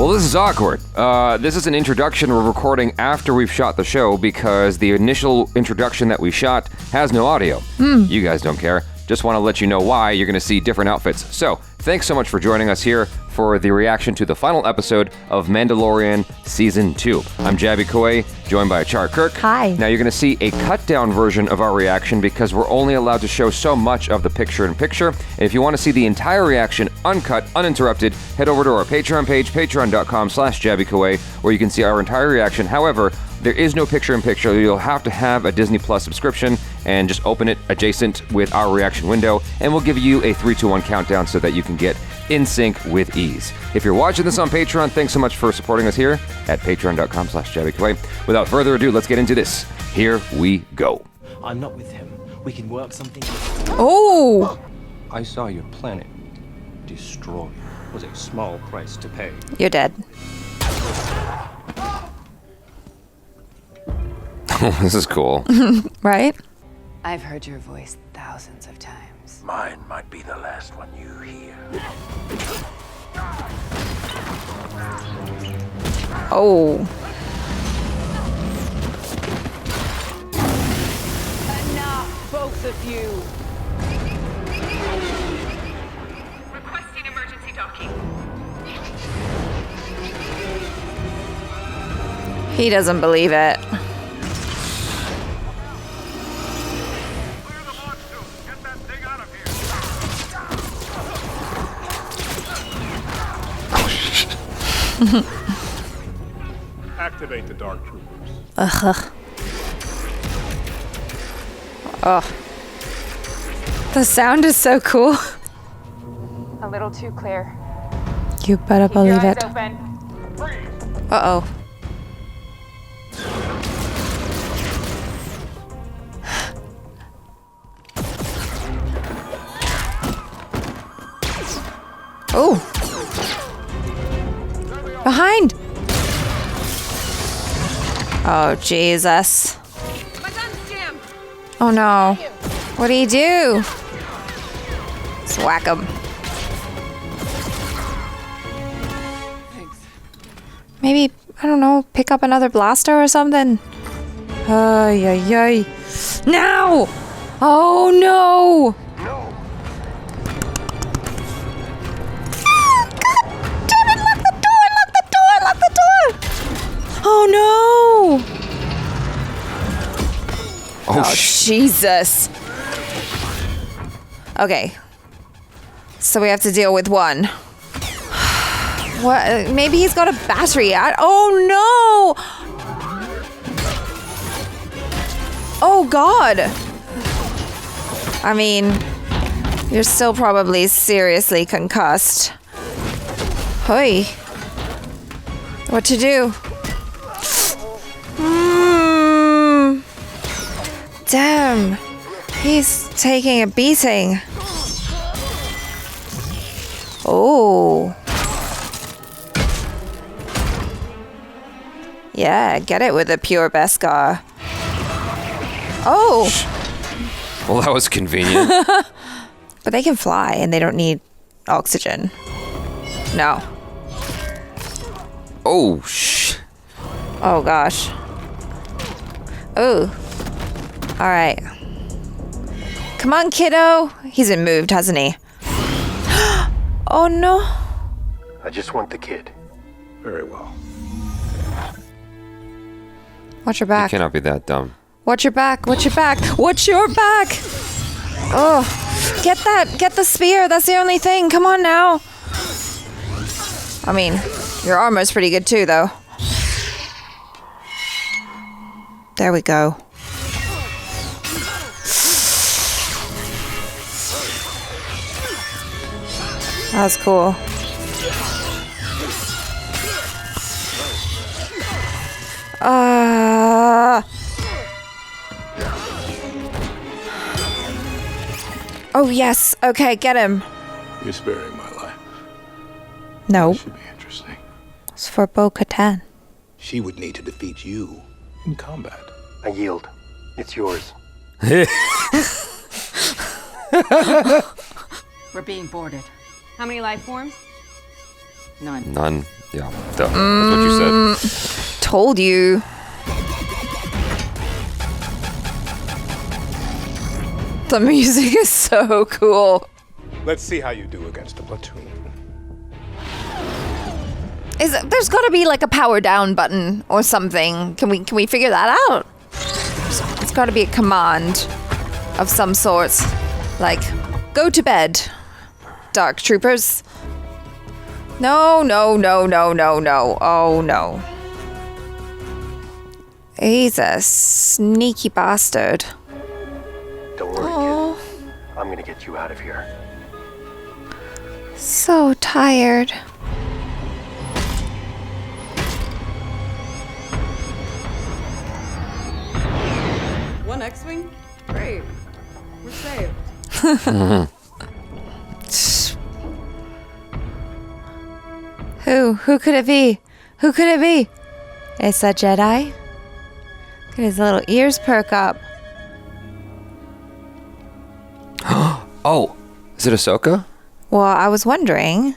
Well, this is awkward. This is an introduction we're recording after we've shot the show because the initial introduction that we shot has no audio. You guys don't care. Just want to let you know why you're going to see different outfits. So, thanks so much for joining us here for the reaction to the final episode of Mandalorian Season 2. I'm Jaby Koay, joined by ACHARA KIRK. Hi. Now, you're going to see a cut-down version of our reaction because we're only allowed to show so much of the picture-in-picture. And if you want to see the entire reaction uncut, uninterrupted, head over to our Patreon page, patreon.com/JabyKoay, where you can see our entire reaction. However, there is no picture-in-picture. You'll have to have a Disney Plus subscription and just open it adjacent with our reaction window, and we'll give you a 3, 2, 1 countdown so that you can get in sync with ease. If you're watching this on Patreon, thanks so much for supporting us here at patreon.com/JabyKoay. Without further ado, let's get into this. Here we go. I'm not with him. We can work something. Oh! I saw your planet destroyed. Was a small price to pay. You're dead. This is cool. Right? I've heard your voice thousands of times. Mine might be the last one you hear. Oh. Enough, both of you! Requesting emergency docking. He doesn't believe it. Activate the Dark Troopers. Ugh. Oh. The sound is so cool. A little too clear. You better Keep your believe eyes it. open. Uh-oh. Oh. Behind. Oh, Jesus. My gun's jammed. Oh, no. What do you do? Let's whack him. Thanks. Maybe, I don't know, pick up another blaster or something? Ay, ay, ay. Now! Oh, no! Oh no! Oh, Jesus. Okay. So we have to deal with one. What? Maybe he's got a battery. Oh no! Oh God. I mean, you're still probably seriously concussed. Hoi. What to do? Damn, he's taking a beating. Oh. Yeah, get it with a pure Beskar. Oh. Well, that was convenient. But they can fly and they don't need oxygen. No. Oh, shh. Oh gosh. Oh. All right. Come on, kiddo. He's been moved, hasn't he? Oh no. I just want the kid. Very well. Watch your You back. cannot be that dumb. Watch your back. Watch your back. Watch your back. Oh, get that. Get the spear. That's the only thing. Come on now. I mean, your armor's pretty good too, though. There we go. That's cool. Oh yes. Okay, get him. You're sparing my life. No, This should be interesting. it's for Bo-Katan. She would need to defeat you in combat. I yield. It's yours. We're being boarded. How many life forms? None. Yeah, duh. That's what you said. Told you. The music is so cool. Let's see how you do against a platoon. There's got to be like a power down button or something. Can we figure that out? It's got to be a command of some sort. Like, go to bed, Dark Troopers. No. Oh no. He's a sneaky bastard. Don't worry, kid. I'm gonna get you out of here. So tired. One X-Wing? Great. We're saved. Who could it be? Who could it be? It's a Jedi? Look at his little ears perk up. Oh, is it Ahsoka? Well, I was wondering.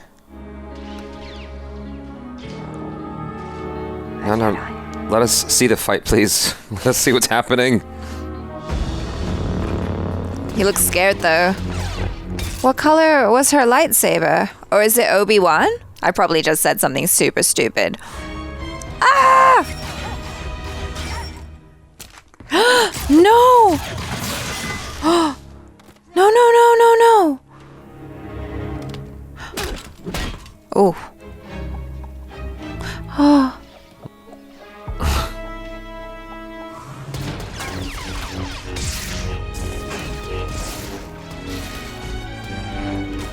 No. Let us see the fight, please. Let us see what's happening. He looks scared, though. What color was her lightsaber? Or is it Obi-Wan? I probably just said something super stupid. Ah! No! No. Oh. Oh.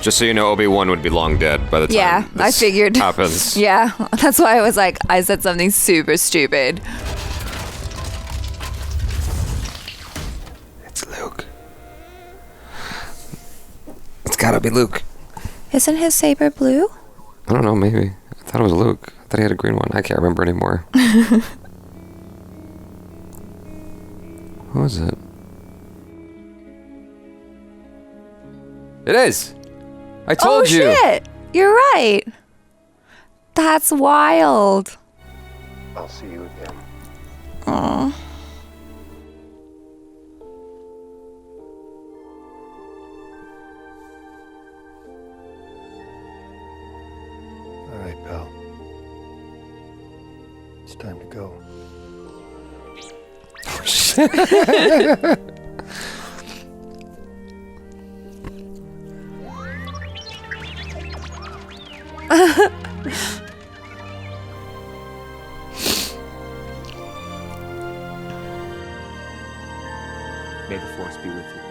Just so you know, Obi-Wan would be long dead by the time I figured. Happens. Yeah, that's why I was like, I said something super stupid. It's Luke. It's gotta be Luke. Isn't his saber blue? I don't know, maybe. I thought it was Luke. I thought he had a green one. I can't remember anymore. Who is it? It is! I told you! Oh shit! You're right! That's wild. I'll see you again. Aww. All right, pal. It's time to go. May the Force be with you.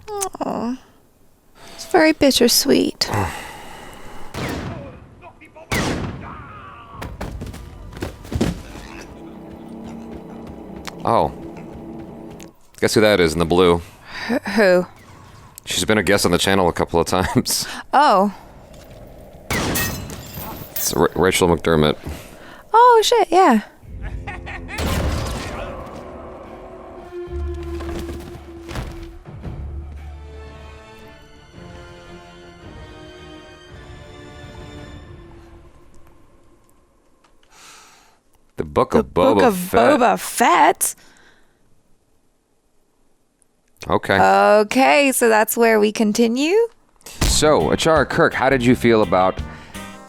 Aww. It's very bittersweet. Oh. Guess who that is in the blue? Who? She's been a guest on the channel a couple of times. Oh. It's Rachel McDermott. Oh shit, yeah. The Book of Book Boba of Fett. Boba Fett. Okay. Okay, so that's where we continue. So, ACHARA KIRK, how did you feel about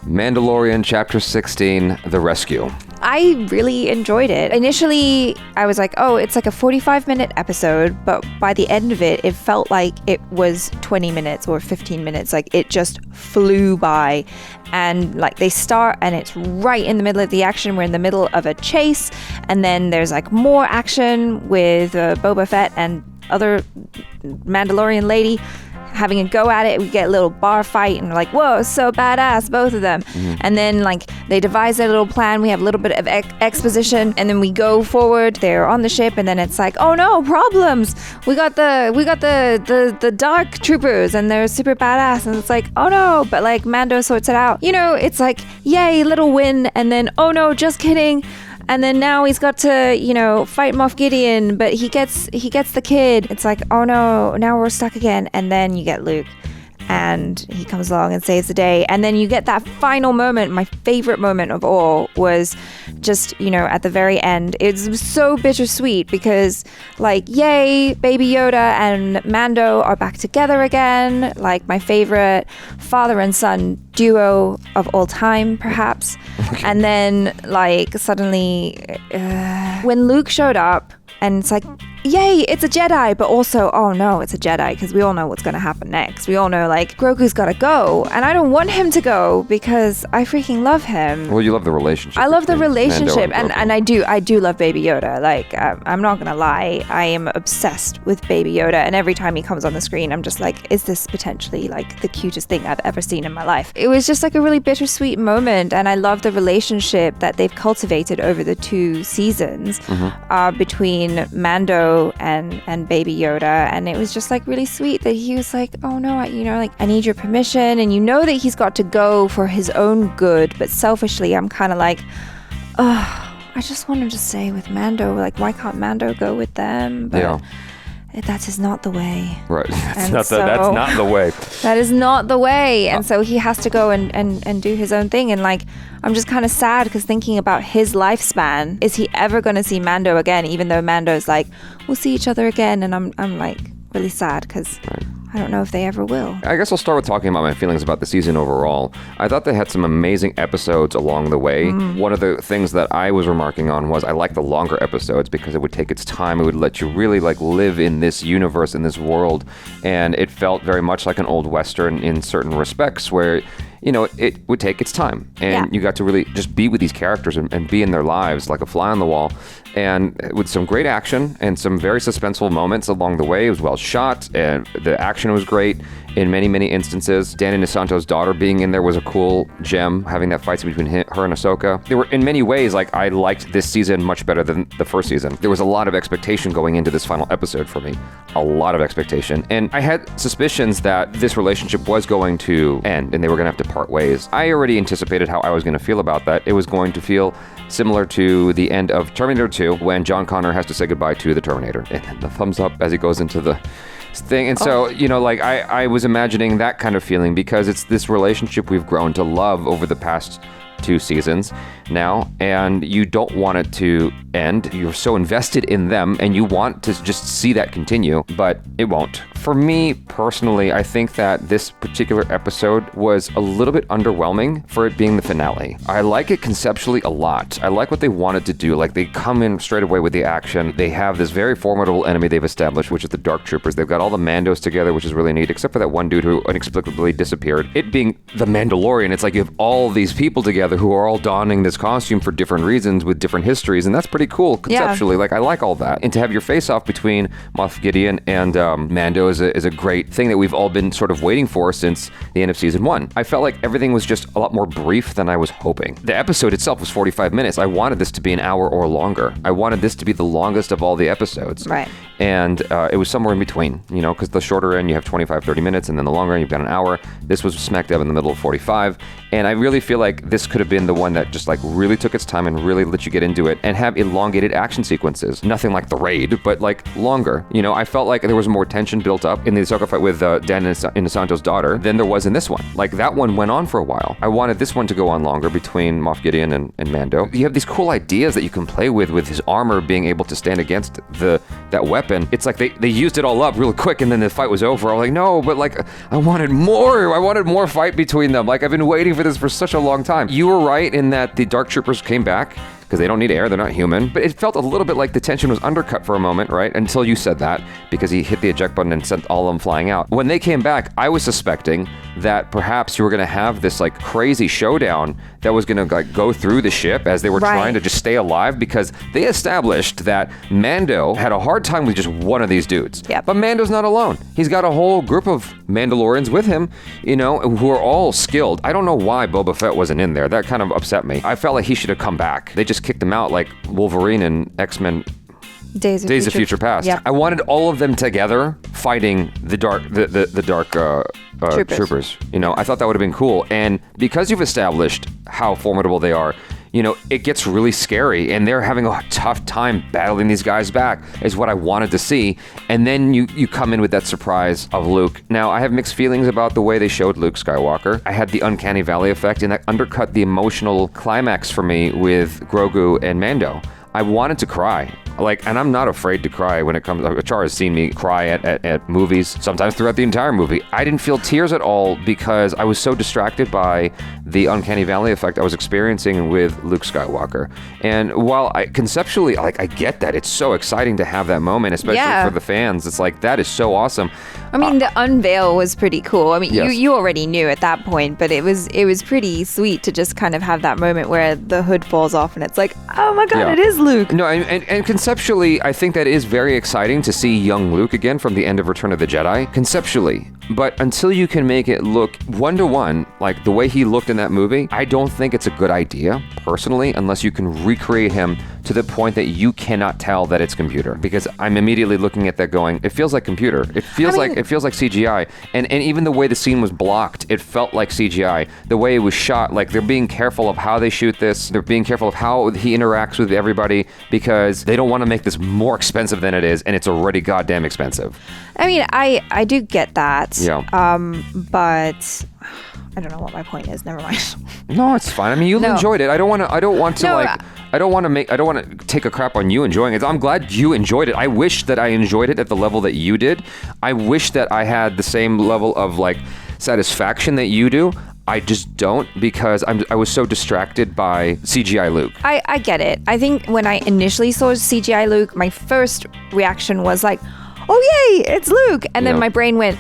Mandalorian Chapter 16, The Rescue? I really enjoyed it. Initially, I was like, oh, it's like a 45-minute episode, but by the end of it, it felt like it was 20 minutes or 15 minutes. Like, it just flew by. And like, they start and it's right in the middle of the action. We're in the middle of a chase, and then there's like more action with Boba Fett and other Mandalorian lady having a go at it. We get a little bar fight and we're like, whoa, so badass, both of them. And then like they devise their little plan. We have a little bit of exposition, and then we go forward. They're on the ship, and then it's like, oh no, problems. We got the dark troopers, and they're super badass, and it's like, oh no, but like Mando sorts it out. You know, it's like, yay, little win, and then oh no, just kidding. And then now he's got to, you know, fight Moff Gideon, but he gets the kid. It's like, oh no, now we're stuck again. And then you get Luke, and he comes along and saves the day. And then you get that final moment. My favorite moment of all was just, you know, at the very end. It's so bittersweet because, like, yay, Baby Yoda and Mando are back together again. Like, my favorite father and son duo of all time, perhaps. And then, like, suddenly, when Luke showed up, and it's like, yay, it's a Jedi, but also, oh no, it's a Jedi, because we all know what's going to happen next. We all know, like, Grogu's got to go, and I don't want him to go because I freaking love him. Well, you love the relationship. I love the relationship, and I do love Baby Yoda. Like, I'm not going to lie, I am obsessed with Baby Yoda, and every time he comes on the screen, I'm just like, is this potentially, like, the cutest thing I've ever seen in my life? It was just, like, a really bittersweet moment, and I love the relationship that they've cultivated over the 2 seasons between Mando and Baby Yoda, and it was just like really sweet that he was like, oh no, I need your permission, and you know that he's got to go for his own good, but selfishly I'm kind of like, I just wanted to stay with Mando, like why can't Mando go with them? But that is not the way. Right. That's not the way. That is not the way. And so he has to go and do his own thing. And like, I'm just kind of sad because thinking about his lifespan, is he ever going to see Mando again? Even though Mando's like, we'll see each other again. And I'm like really sad because I don't know if they ever will. I guess I'll start with talking about my feelings about the season overall. I thought they had some amazing episodes along the way. One of the things that I was remarking on was I like the longer episodes because it would take its time. It would let you really like live in this universe, in this world. And it felt very much like an old Western in certain respects where, you know, it would take its time. And you got to really just be with these characters and be in their lives like a fly on the wall. And with some great action and some very suspenseful moments along the way. It was well shot, and the action was great in many, many instances. Danny DeSanto's daughter being in there was a cool gem, having that fight between her and Ahsoka. They were, in many ways, like, I liked this season much better than the first season. There was a lot of expectation going into this final episode for me. A lot of expectation. And I had suspicions that this relationship was going to end and they were going to have to part ways. I already anticipated how I was going to feel about that. It was going to feel similar to the end of Terminator 2 when John Connor has to say goodbye to the Terminator. And the thumbs up as he goes into the thing. And so, you know, like I was imagining that kind of feeling because it's this relationship we've grown to love over the past 2 seasons now, and you don't want it to end. You're so invested in them and you want to just see that continue, but it won't. For me personally, I think that this particular episode was a little bit underwhelming for it being the finale. I like it conceptually a lot. I like what they wanted to do. Like, they come in straight away with the action. They have this very formidable enemy they've established, which is the Dark Troopers. They've got all the Mandos together, which is really neat, except for that one dude who inexplicably disappeared. It being the Mandalorian, it's like you have all these people together who are all donning this costume for different reasons with different histories, and that's pretty cool conceptually. Like, I like all that. And to have your face-off between Moff Gideon and Mando is a great thing that we've all been sort of waiting for since the end of season 1. I felt like everything was just a lot more brief than I was hoping. The episode itself was 45 minutes. I wanted this to be an hour or longer. I wanted this to be the longest of all the episodes. Right. And it was somewhere in between, you know, because the shorter end you have 25, 30 minutes, and then the longer end you've got an hour. This was smack dab in the middle of 45. And I really feel like this could have been the one that just like really took its time and really let you get into it and have elongated action sequences. Nothing like the raid, but like longer. You know, I felt like there was more tension built up in the Ahsoka fight with Dan Inosanto's daughter than there was in this one. Like, that one went on for a while. I wanted this one to go on longer between Moff Gideon and Mando. You have these cool ideas that you can play with his armor being able to stand against that weapon. It's like they used it all up real quick and then the fight was over. I was like, no, but like, I wanted more. I wanted more fight between them. Like, I've been waiting for this for such a long time. You were right in that the Dark Troopers came back because they don't need air. They're not human. But it felt a little bit like the tension was undercut for a moment, right? Until you said that, because he hit the eject button and sent all of them flying out. When they came back, I was suspecting that perhaps you were going to have this like crazy showdown that was going to like go through the ship as they were trying to just stay alive, because they established that Mando had a hard time with just one of these dudes. Yep. But Mando's not alone. He's got a whole group of Mandalorians with him, you know, who are all skilled. I don't know why Boba Fett wasn't in there. That kind of upset me. I felt like he should have come back. They just kicked him out like Wolverine and X-Men Days of Future Past. Yep. I wanted all of them together fighting the dark troopers. You know, I thought that would have been cool. And because you've established how formidable they are, you know, it gets really scary, and they're having a tough time battling these guys back, is what I wanted to see. And then you come in with that surprise of Luke. Now, I have mixed feelings about the way they showed Luke Skywalker. I had the Uncanny Valley effect, and that undercut the emotional climax for me with Grogu and Mando. I wanted to cry. And I'm not afraid to cry when it comes. ACHARA's seen me cry at movies, sometimes throughout the entire movie. I didn't feel tears at all because I was so distracted by the Uncanny Valley effect I was experiencing with Luke Skywalker. And while I conceptually, I get that. It's so exciting to have that moment, especially for the fans. It's like, that is so awesome. I mean, the unveil was pretty cool. I mean, yes. you already knew at that point, but it was pretty sweet to just kind of have that moment where the hood falls off and it's like, oh my God, it is Luke. No, and conceptually, I think that is very exciting to see young Luke again from the end of Return of the Jedi, conceptually. But until you can make it look one-to-one, like the way he looked in that movie, I don't think it's a good idea, personally, unless you can recreate him to the point that you cannot tell that it's computer. Because I'm immediately looking at that going, it feels like computer. It feels like CGI. And even the way the scene was blocked, it felt like CGI. The way it was shot, like they're being careful of how they shoot this. They're being careful of how he interacts with everybody, because they don't want to make this more expensive than it is, and it's already goddamn expensive. I mean, I do get that. Yeah. But I don't know what my point is. Never mind. No, it's fine. I mean, you enjoyed it. I don't want to take a crap on you enjoying it. I'm glad you enjoyed it. I wish that I enjoyed it at the level that you did. I wish that I had the same level of satisfaction that you do. I just don't, because I was so distracted by CGI Luke. I get it. I think when I initially saw CGI Luke, my first reaction was like, oh yay, it's Luke. And then my brain went,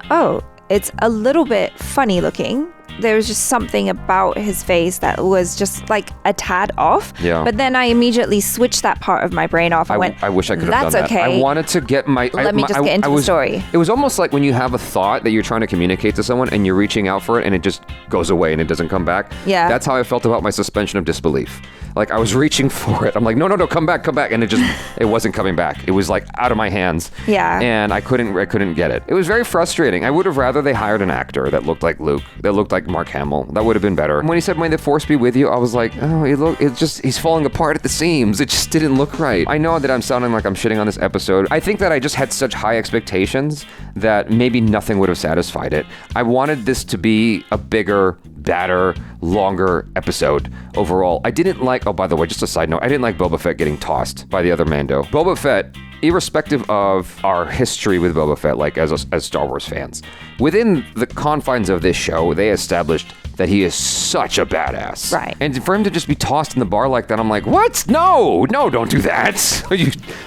oh, it's a little bit funny looking. There was just something about his face that was just like a tad off. Yeah. But then I immediately switched that part of my brain off and went, I wish I could have done that. Okay. I wanted to get my... Let me just get into the story. It was almost like when you have a thought that you're trying to communicate to someone and you're reaching out for it and it just goes away and it doesn't come back. Yeah. That's how I felt about my suspension of disbelief. Like, I was reaching for it. I'm like, no, come back. And it wasn't coming back. It was like out of my hands. Yeah. And I couldn't get it. It was very frustrating. I would have rather they hired an actor that looked like Luke, that looked like Mark Hamill. That would have been better. When he said, may the force be with you, I was like, oh, he's falling apart at the seams. It just didn't look right. I know that I'm sounding like I'm shitting on this episode. I think that I just had such high expectations that maybe nothing would have satisfied it. I wanted this to be a bigger, badder, longer episode overall. I didn't like, oh, by the way, just a side note, I didn't like Boba Fett getting tossed by the other Mando. Boba Fett, irrespective of our history with Boba Fett, as Star Wars fans, within the confines of this show, they established that he is such a badass. Right. And for him to just be tossed in the bar like that, I'm like, what? No, don't do that.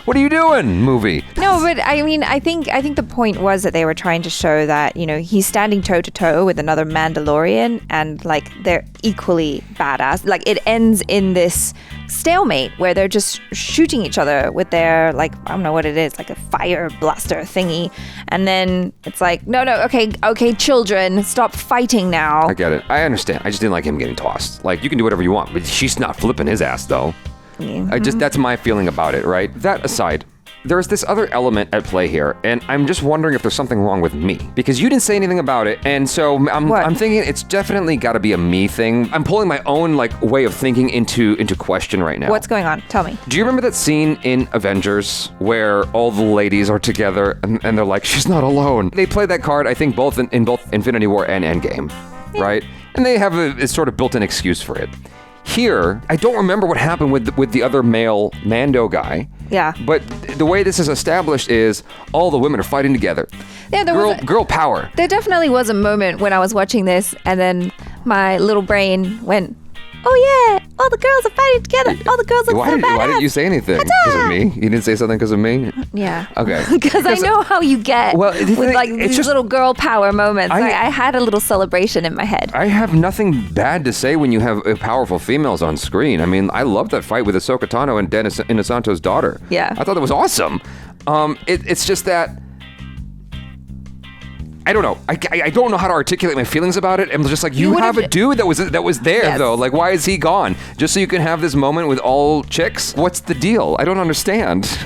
What are you doing, movie? No, but I mean, I think the point was that they were trying to show that, he's standing toe to toe with another Mandalorian, and they're equally badass. It ends in this stalemate where they're just shooting each other with their, I don't know what it is, a fire blaster thingy. And then it's like, no, okay, children, stop fighting now. I get it. I understand. I just didn't like him getting tossed. You can do whatever you want, but she's not flipping his ass, though. Mm-hmm. That's my feeling about it, right? That aside, there's this other element at play here, and I'm just wondering if there's something wrong with me, because you didn't say anything about it, and so I'm thinking it's definitely got to be a me thing. I'm pulling my own way of thinking into question right now. What's going on? Tell me. Do you remember that scene in Avengers where all the ladies are together and they're like, she's not alone? They played that card, I think, both in both Infinity War and Endgame, right? And they have a sort of built-in excuse for it. Here, I don't remember what happened with the other male Mando guy. Yeah. But the way this is established is all the women are fighting together. Yeah, girl power. There definitely was a moment when I was watching this, and then my little brain went, oh yeah, all the girls are fighting together. All the girls look so badass. Why didn't you say anything? Because of me? You didn't say something because of me? Yeah. Okay. Because I know how you get with like these little girl power moments. I had a little celebration in my head. I have nothing bad to say when you have powerful females on screen. I mean, I love that fight with Ahsoka Tano and Dennis Inosanto's daughter. Yeah. I thought that was awesome. It's just that I don't know. I don't know how to articulate my feelings about it. I'm just like, you have a dude that was there though. Like, why is he gone? Just so you can have this moment with all chicks? What's the deal? I don't understand.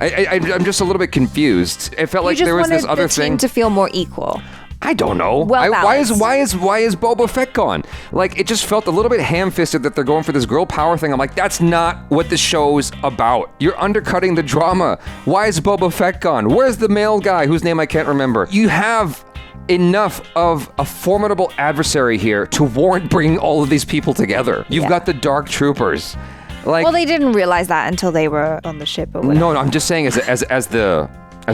I'm just a little bit confused. It felt like there was this other thing to feel more equal. I don't know. Well why is Boba Fett gone? Like, it just felt a little bit ham-fisted that they're going for this girl power thing. I'm like, that's not what the show's about. You're undercutting the drama. Why is Boba Fett gone? Where's the male guy whose name I can't remember? You have enough of a formidable adversary here to warrant bringing all of these people together. You've got the Dark Troopers. Like, well, they didn't realize that until they were on the ship or whatever. No, I'm just saying as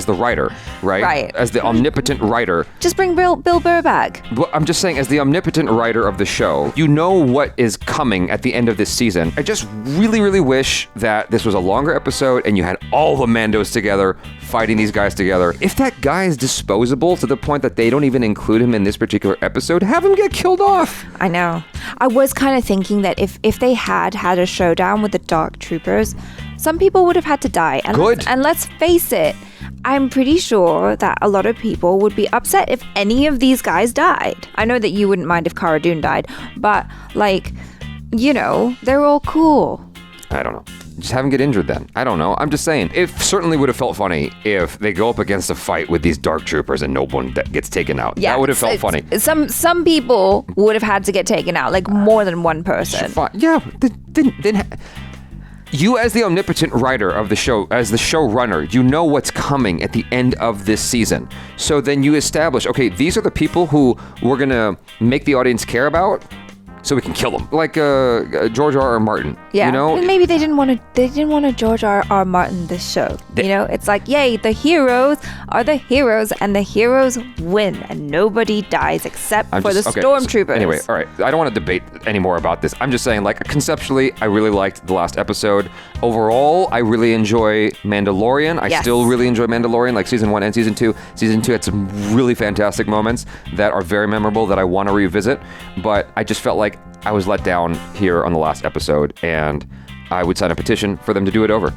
the writer, right? Right. As the omnipotent writer. Just bring Bill Burr back. Well, I'm just saying, as the omnipotent writer of the show, you know what is coming at the end of this season. I just really, really wish that this was a longer episode and you had all the Mandos together, fighting these guys together. If that guy is disposable to the point that they don't even include him in this particular episode, have him get killed off. I know. I was kind of thinking that if they had a showdown with the Dark Troopers, some people would have had to die. And Good. Let's face it, I'm pretty sure that a lot of people would be upset if any of these guys died. I know that you wouldn't mind if Cara Dune died, but like, you know, they're all cool. I don't know. Just have him get injured then. I don't know. I'm just saying. It certainly would have felt funny if they go up against a fight with these Dark Troopers and no one gets taken out. Yeah, that would have felt funny. Some people would have had to get taken out, like more than one person. Yeah. Then you, as the omnipotent writer of the show, as the showrunner, you know what's coming at the end of this season. So then you establish, okay, these are the people who we're gonna make the audience care about, so we can kill them, like George R.R. Martin. Yeah, you know, and maybe they didn't want to George R.R. Martin this show. You know, it's like, yay, the heroes are the heroes, and the heroes win, and nobody dies except for the stormtroopers. Anyway, all right, I don't want to debate anymore about this. I'm just saying, like, conceptually, I really liked the last episode. Overall, I really enjoy Mandalorian. I still really enjoy Mandalorian, like season 1 and season 2. Season 2 had some really fantastic moments that are very memorable that I want to revisit, but I just felt like I was let down here on the last episode, and I would sign a petition for them to do it over.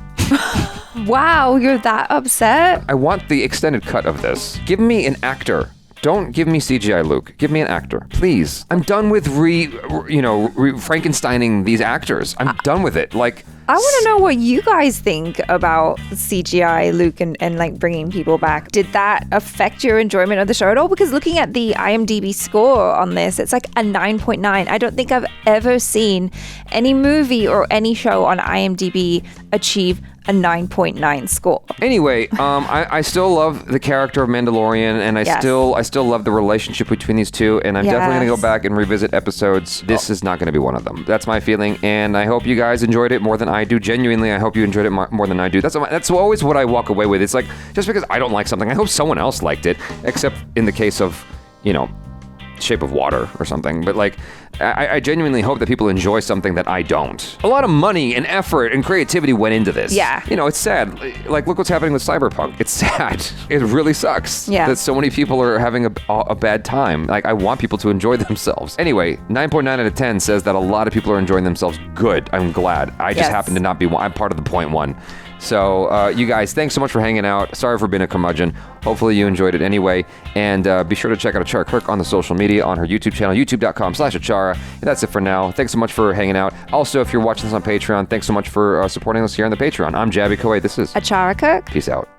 Wow, you're that upset? I want the extended cut of this. Give me an actor. Don't give me CGI Luke. Give me an actor, please. I'm done with Frankensteining these actors. I'm done with it. Like, I want to know what you guys think about CGI Luke and like bringing people back. Did that affect your enjoyment of the show at all? Because looking at the IMDb score on this, it's like a 9.9. I don't think I've ever seen any movie or any show on IMDb achieve a 9.9 score. Anyway, I still love the character of Mandalorian, and I still love the relationship between these two, and I'm definitely going to go back and revisit episodes. This is not going to be one of them. That's my feeling, and I hope you guys enjoyed it more than I do. Genuinely, I hope you enjoyed it more than I do. That's always what I walk away with. It's like, just because I don't like something, I hope someone else liked it, except in the case of, you know, Shape of Water or something. But like, I genuinely hope that people enjoy something that I don't. A lot of money and effort and creativity went into this. Yeah. You know, it's sad. Like, look what's happening with Cyberpunk. It's sad. It really sucks that so many people are having a bad time. Like, I want people to enjoy themselves. Anyway, 9.9 out of 10 says that a lot of people are enjoying themselves. Good. I'm glad. I just happen to not be one. I'm part of the 0.1. So, you guys, thanks so much for hanging out. Sorry for being a curmudgeon. Hopefully you enjoyed it anyway. And be sure to check out ACHARA KIRK on the social media, on her YouTube channel, youtube.com/ACHARA. And that's it for now. Thanks so much for hanging out. Also, if you're watching this on Patreon, thanks so much for supporting us here on the Patreon. I'm Jaby Koay. This is ACHARA KIRK. Peace out.